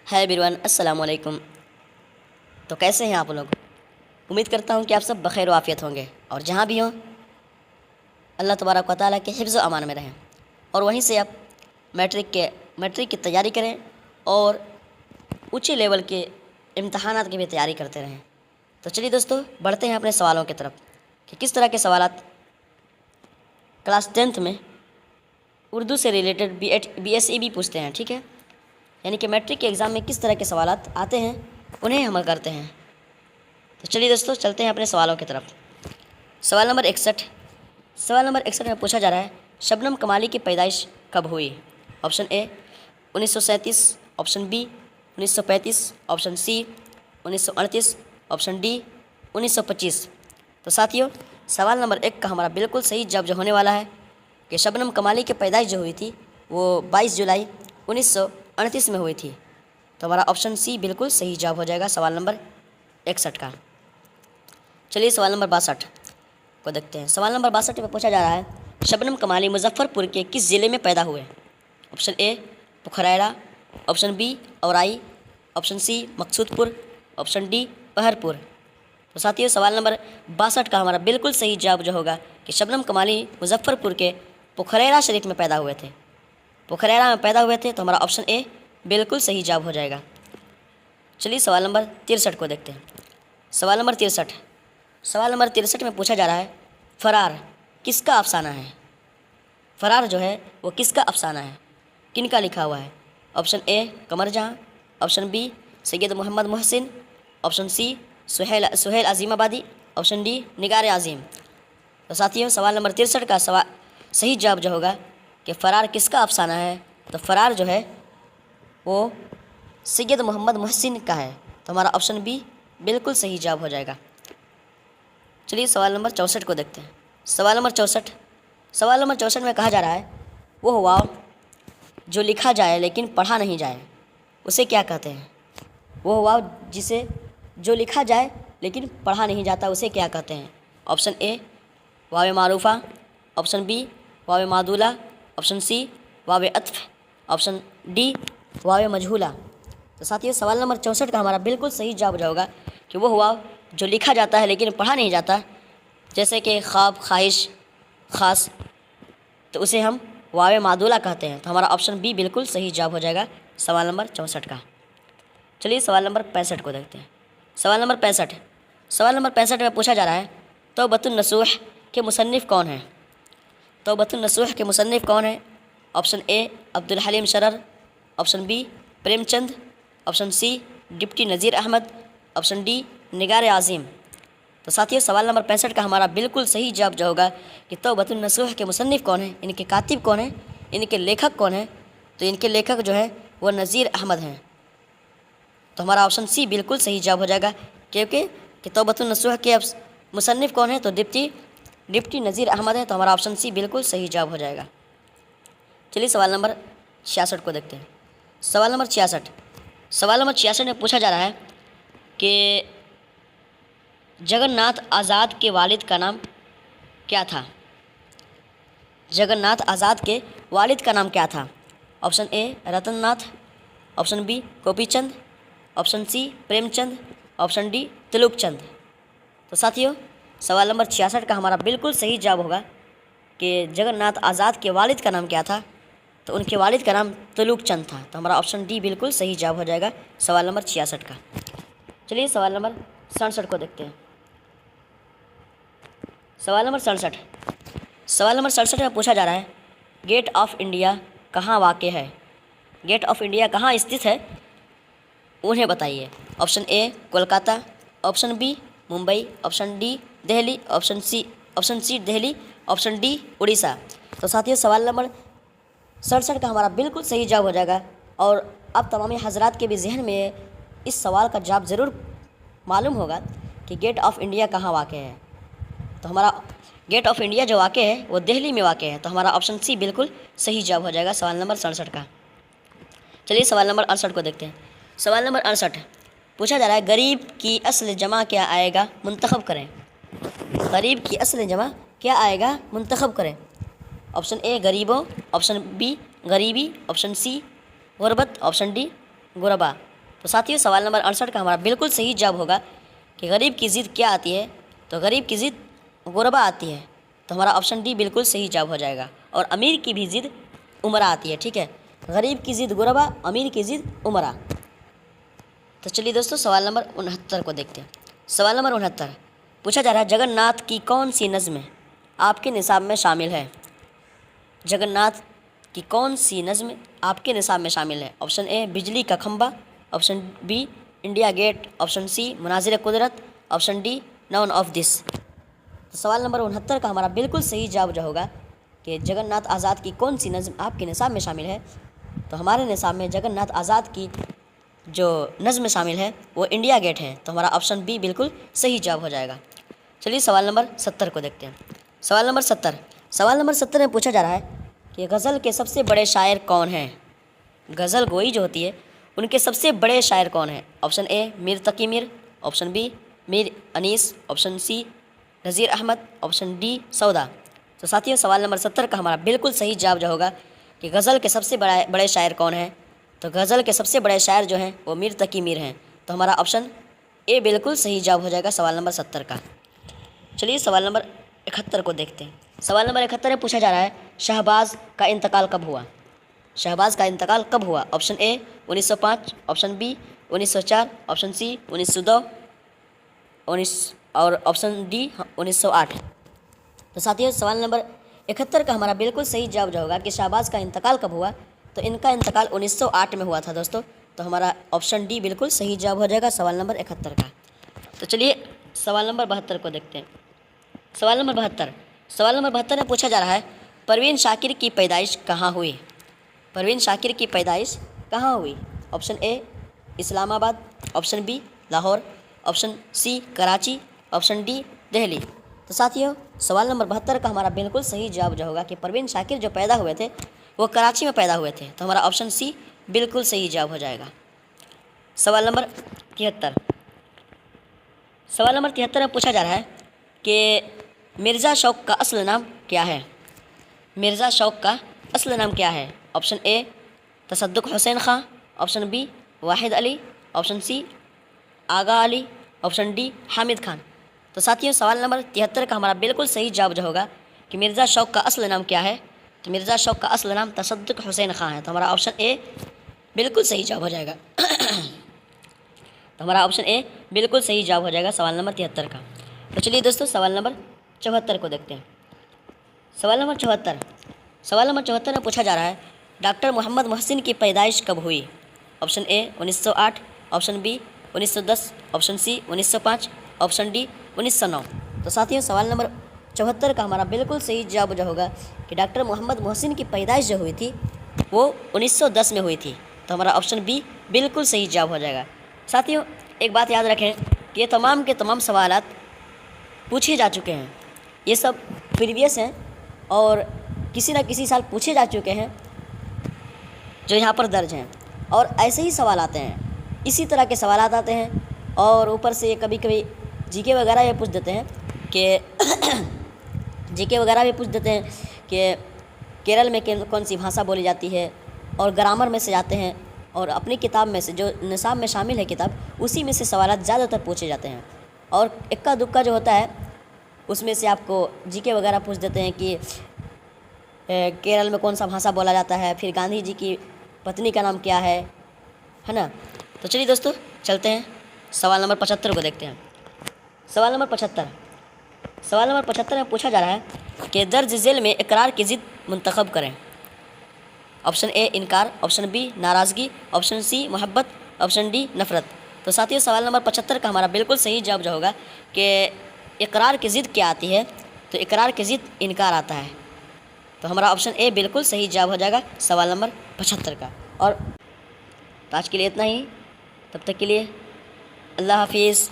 है एवरीवन, अस्सलाम वालेकुम। तो कैसे हैं आप लोग? उम्मीद करता हूं कि आप सब बखैर आफियत होंगे और जहां भी हों अल्लाह तबारक व तआला के हिफ्ज़ अमान में रहें और वहीं से आप मैट्रिक की तैयारी करें और ऊंचे लेवल के इम्तहानात की भी तैयारी करते रहें। तो चलिए दोस्तों, बढ़ते हैं अपने सवालों की तरफ कि किस तरह के सवालात क्लास 10th में उर्दू से रिलेटेड BSE भी पूछते हैं। ठीक है, यानी कि मैट्रिक के एग्ज़ाम में किस तरह के सवालात आते हैं उन्हें हम करते हैं। तो चलिए दोस्तों, चलते हैं अपने सवालों की तरफ। सवाल नंबर 61 में पूछा जा रहा है, शबनम कमाली की पैदाइश कब हुई? Option A 1937, option B 1935, option C 1938, option D 1925। तो साथियों, सवाल नंबर 1 का हमारा बिल्कुल सही जवाब जो होने वाला है कि शबनम कमाली की पैदाइश जो हुई थी वो 22 जुलाई 1938 में हुई थी। तो हमारा ऑप्शन सी बिल्कुल सही जवाब हो जाएगा सवाल नंबर 61 का। चलिए सवाल नंबर 62 को देखते हैं। सवाल नंबर 62 में पूछा जा रहा है, शबनम कमाली मुजफ्फरपुर के किस ज़िले में पैदा हुए? Option A Pukhraira, option B Aurai, option C Maqsudpur, option D Paharpur. तो साथियों, सवाल नंबर 62 का हमारा बिल्कुल सही जवाब जो होगा कि शबनम कमाली मुजफ्फरपुर के पुखरैरा शरीफ में पैदा हुए थे। पुखरैरा में पैदा हुए थे, तो हमारा ऑप्शन ए बिल्कुल सही जवाब हो जाएगा। चलिए सवाल नंबर 63 को देखते हैं। सवाल नंबर 63 में पूछा जा रहा है, फ़रार किसका अफसाना है? फ़रार जो है वो किसका अफसाना है, किन का लिखा हुआ है? Option A Qamar Jahan, option B Syed Mohammad Mohsin, option C Suhail Azimabadi, option D Nigar Azeem. तो साथियों, सवाल नंबर 63 का सही जवाब जो होगा कि फ़रार किसका अफसाना है, तो फ़रार जो है वो सैयद मोहम्मद मोहसिन का है। तो हमारा ऑप्शन बी बिल्कुल सही जवाब हो जाएगा। चलिए सवाल नंबर 64 को देखते हैं। सवाल नंबर 64 में कहा जा रहा है, वो वाव जो लिखा जाए लेकिन पढ़ा नहीं जाए उसे क्या कहते हैं? वो वाव जिसे जो लिखा जाए लेकिन पढ़ा नहीं जाता उसे क्या कहते हैं? ऑप्शन ए वाव मारूफ़ा, ऑप्शन बी वाव मादूला, ऑप्शन सी वाव अत्फ, ऑप्शन डी वाव मजहूला। तो साथियों, सवाल नंबर 64 का हमारा बिल्कुल सही जवाब होगा कि वो वाव जो लिखा जाता है लेकिन पढ़ा नहीं जाता, जैसे कि ख्वाब, ख्वाहिश, ख़ास, तो उसे हम वाव मादूला कहते हैं। तो हमारा ऑप्शन बी बिल्कुल सही जवाब हो जाएगा सवाल नंबर 64 का। चलिए सवाल नंबर 65 को देखते हैं। सवाल नंबर 65 में पूछा जा रहा है, तौबतुन नसूह के मुसन्निफ़ कौन है? तौबतुन नसूह के मुसन्निफ़ कौन है? Option A Abdul Halim Sharar, option B Premchand, option C deputy Nazir Ahmad, option D Nigar Azeem. तो साथियों, सवाल नंबर 65 का हमारा बिल्कुल सही जवाब जो होगा कि तौबतुन नसूह के मुसन्निफ़ कौन है, इनके कातिब कौन है, इनके लेखक कौन है? तो इनके लेखक जो है वो नज़ीर अहमद हैं। तो हमारा ऑप्शन सी बिल्कुल सही जवाब हो जाएगा, क्योंकि तौबतुन नसूह के मुसन्निफ़ कौन है? तो डिप्टी नज़ीर अहमद है। तो हमारा ऑप्शन सी बिल्कुल सही जवाब हो जाएगा। चलिए सवाल नंबर 66 को देखते हैं। सवाल नंबर 66 में पूछा जा रहा है कि जगन्नाथ आज़ाद के वालिद का नाम क्या था? जगन्नाथ आज़ाद के वालिद का नाम क्या था? Option A Ratan Nath, option B Gopichand, option C Premchand, option D Tilukchand. तो साथियों, सवाल नंबर 66 का हमारा बिल्कुल सही जवाब होगा कि जगन्नाथ आज़ाद के वालिद का नाम क्या था? तो उनके वालिद का नाम तिलुकचंद था। तो हमारा ऑप्शन डी बिल्कुल सही जवाब हो जाएगा सवाल नंबर 66 का। चलिए सवाल नंबर 67 को देखते हैं। सवाल नंबर 67 में पूछा जा रहा है, गेट ऑफ इंडिया कहाँ वाक़ है? गेट ऑफ इंडिया कहाँ स्थित है उन्हें बताइए। Option A Kolkata, option B Mumbai, option D Delhi, option C Delhi, option D Orissa. तो साथियों, सवाल नंबर 67 का हमारा बिल्कुल सही जवाब हो जाएगा। और अब तमाम हजरात के भी जहन में इस सवाल का जवाब ज़रूर मालूम होगा कि गेट ऑफ इंडिया कहाँ वाक़ है। तो हमारा गेट ऑफ इंडिया जो वाक़ है वो दिल्ली में वाक़ है। तो हमारा ऑप्शन सी बिल्कुल सही जवाब हो जाएगा सवाल नंबर 67 का। चलिए सवाल नंबर 68 को देखते हैं। सवाल नंबर 68 पूछा जा रहा है, गरीब की असल जमा क्या आएगा मुंतखब करें? गरीब की असल जमा क्या आएगा मुंतखब करें? ऑप्शन ए गरीबों, ऑप्शन बी गरीबी, ऑप्शन सी गुरबत, ऑप्शन डी गुरबा। تو ساتھیوں سوال نمبر 68 کا ہمارا بالکل صحیح جواب ہوگا کہ غریب کی ضد کیا آتی ہے؟ تو غریب کی ضد غربا آتی ہے، تو ہمارا آپشن ڈی بالکل صحیح جواب ہو جائے گا۔ اور امیر کی بھی ضد امرا آتی ہے، ٹھیک ہے، غریب کی ضد غربا، امیر کی ضد امرا۔ تو چلیے دوستو سوال نمبر 69 کو دیکھتے ہیں۔ سوال نمبر 69 پوچھا جا رہا ہے جگن ناتھ کی کون سی نظم آپ کے نصاب میں شامل ہے؟ جگن ناتھ کی کون سی نظم آپ کے نصاب میں شامل ہے؟ آپشن اے بجلی کا کھمبا، option B India gate, option C مناظر قدرت، option D none of these. تو سوال نمبر 69 کا ہمارا بالکل صحیح جواب جو ہوگا کہ جگن ناتھ آزاد کی کون سی نظم آپ کے نصاب میں شامل ہے؟ تو ہمارے نصاب میں جگن ناتھ آزاد کی جو نظم شامل ہے وہ انڈیا گیٹ ہے، تو ہمارا آپشن بی بالکل صحیح جواب ہو جائے گا۔ چلیے سوال نمبر 70 کو دیکھتے ہیں۔ سوال نمبر 70 میں پوچھا جا رہا ہے کہ غزل کے سب سے بڑے شاعر کون ہیں؟ غزل گوئی جو ہوتی ہے ان کے سب سے بڑے شاعر کون ہیں؟ Option A Mir Taqi Mir, option B Mir Anees, option C Nazir Ahmad, option D Sauda. تو ساتھیوں سوال نمبر 70 کا ہمارا بالکل صحیح جواب جو ہوگا کہ غزل کے سب سے بڑے شاعر کون ہیں؟ تو غزل کے سب سے بڑے شاعر جو ہیں وہ میر تقی میر ہیں، تو ہمارا آپشن اے بالکل صحیح جواب ہو جائے گا سوال نمبر 70 کا۔ چلیے سوال نمبر 71 کو دیکھتے ہیں۔ سوال نمبر 71 میں پوچھا جا رہا ہے شہباز کا انتقال کب ہوا؟ شہباز کا انتقال کب ہوا؟ آپشن اے 1905، آپشن بی 1904، آپشن سی 1902 اور آپشن ڈی 1908۔ تو ساتھیوں سوال نمبر 71 کا ہمارا بالکل صحیح جواب جو ہوگا کہ شہباز کا انتقال کب ہوا؟ تو ان کا انتقال 1908 میں ہوا تھا دوستو، تو ہمارا آپشن ڈی بالکل صحیح جواب ہو جائے گا سوال نمبر 71 کا۔ تو چلیے سوال نمبر 72 کو دیکھتے ہیں۔ سوال نمبر 72 میں پوچھا جا رہا ہے پروین شاکر کی پیدائش کہاں ہوئی؟ پروین شاکر کی پیدائش کہاں ہوئی؟ Option A Islamabad, option B Lahore, option C Karachi, option D Delhi. تو ساتھیوں سوال نمبر 72 کا ہمارا بالکل صحیح جواب جو ہوگا کہ پروین شاکر جو پیدا ہوئے تھے وہ کراچی میں پیدا ہوئے تھے، تو ہمارا آپشن سی بالکل صحیح جواب ہو جائے گا۔ سوال نمبر 73 میں پوچھا جا رہا ہے کہ مرزا شوق کا اصل نام کیا ہے؟ مرزا شوق کا اصل نام کیا ہے؟ آپشن اے تصدق حسین خان، آپشن بی واحد علی، آپشن سی آغا علی، آپشن ڈی حامد خان۔ تو ساتھیوں سوال نمبر 73 کا ہمارا بالکل صحیح جواب جو ہوگا کہ مرزا شوق کا اصل نام کیا ہے؟ تو مرزا شوق کا اصل نام تصدق حسین خان ہے، تو ہمارا آپشن اے بالکل صحیح جواب ہو جائے گا۔ تو ہمارا آپشن اے بالکل صحیح جواب ہو جائے گا سوال نمبر 73 کا۔ تو چلیے دوستو سوال نمبر 74 کو دیکھتے ہیں۔ سوال نمبر 74 میں پوچھا جا رہا ہے ڈاکٹر محمد محسن کی پیدائش کب ہوئی؟ Option A 1908، option B 1910، option C 1905، option D 1909۔ تو ساتھیوں سوال نمبر 74 کا ہمارا بالکل صحیح جواب جو ہوگا کہ ڈاکٹر محمد محسن کی پیدائش جو ہوئی تھی وہ 1910 میں ہوئی تھی، تو ہمارا آپشن بی بالکل صحیح جواب ہو جائے گا۔ ساتھیوں ایک بات یاد رکھیں کہ یہ تمام کے تمام سوالات پوچھے جا چکے ہیں، یہ سب پریویس ہیں اور کسی نہ کسی سال پوچھے جا چکے ہیں جو یہاں پر درج ہیں، اور ایسے ہی سوال آتے ہیں، اسی طرح کے سوالات آتے ہیں، اور اوپر سے کبھی کبھی جی کے وغیرہ یہ پوچھ دیتے ہیں کہ کہ کیرل میں کون سی بھاشا بولی جاتی ہے، اور گرامر میں سے جاتے ہیں، اور اپنی کتاب میں سے جو نصاب میں شامل ہے کتاب اسی میں سے سوالات زیادہ تر پوچھے جاتے ہیں، اور اکا دکا جو ہوتا ہے اس میں سے آپ کو جی کے وغیرہ پوچھ دیتے ہیں کہ کیرل میں کون سا بھاشا بولا جاتا ہے، پھر گاندھی جی کی پتنی کا نام کیا ہے نا۔ تو چلیے دوستو چلتے ہیں سوال نمبر 75 کو دیکھتے ہیں۔ سوال نمبر 75 میں پوچھا جا رہا ہے کہ درج ذیل میں اقرار کی ضد منتخب کریں۔ آپشن اے انکار، آپشن بی ناراضگی، آپشن سی محبت، آپشن ڈی نفرت۔ تو ساتھیوں سوال نمبر 75 کا ہمارا بالکل صحیح جواب جو ہوگا کہ اقرار کی ضد کیا آتی ہے؟ تو اقرار کی ضد انکار آتا ہے، تو ہمارا آپشن اے بالکل صحیح جواب ہو جائے گا سوال نمبر 75 کا۔ اور آج کے لیے اتنا ہی، تب تک کے لیے اللہ حافظ۔